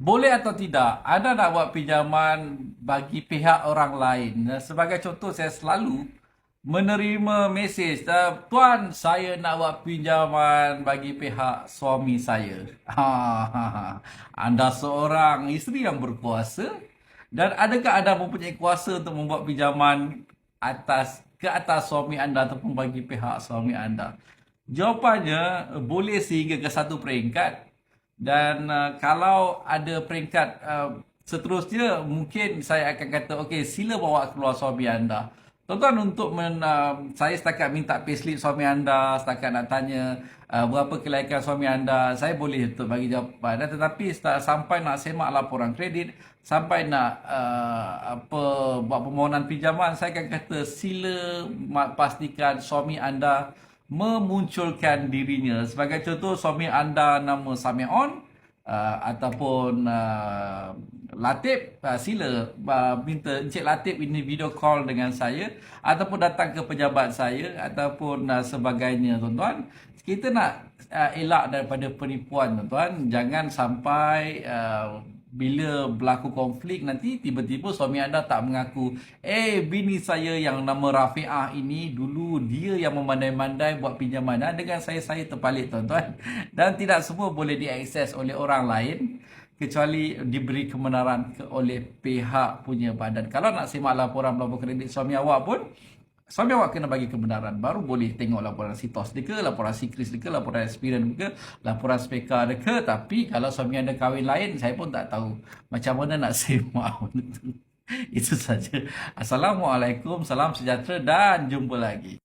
Boleh atau tidak, anda nak buat pinjaman bagi pihak orang lain. Sebagai contoh, saya selalu menerima mesej, Tuan, saya nak buat pinjaman bagi pihak suami saya. Anda seorang isteri yang berkuasa, dan adakah anda mempunyai kuasa untuk membuat pinjaman ke atas suami anda ataupun bagi pihak suami anda? Jawapannya, boleh sehingga ke satu peringkat. Dan kalau ada peringkat seterusnya, mungkin saya akan kata, okey, sila bawa keluar suami anda. Tuan-tuan, saya setakat minta payslip suami anda, setakat nak tanya berapa kelaikan suami anda, saya boleh untuk bagi jawapan. Tetapi sampai nak semak laporan kredit, sampai nak buat permohonan pinjaman, saya akan kata sila pastikan suami anda memunculkan dirinya. Sebagai contoh, suami anda nama Samion ataupun Latif, sila minta Encik Latif ini video call dengan saya ataupun datang ke pejabat saya ataupun sebagainya, tuan-tuan. Kita nak elak daripada penipuan, tuan-tuan. Jangan sampai bila berlaku konflik nanti tiba-tiba suami anda tak mengaku, bini saya yang nama Rafiah ini dulu dia yang memandai-mandai buat pinjaman dengan saya terpalit, tuan-tuan. Dan tidak semua boleh diakses oleh orang lain kecuali diberi kebenaran oleh pihak punya badan. Kalau nak semak laporan kredit suami awak pun, suami awak kena bagi kebenaran. Baru boleh tengok laporan SITOS dia ke, laporan SIKRIS dia ke, laporan experience dia ke, laporan SPK dia ke. Tapi kalau suami anda kahwin lain, saya pun tak tahu macam mana nak semak benda tu. Itu saja. Assalamualaikum, salam sejahtera dan jumpa lagi.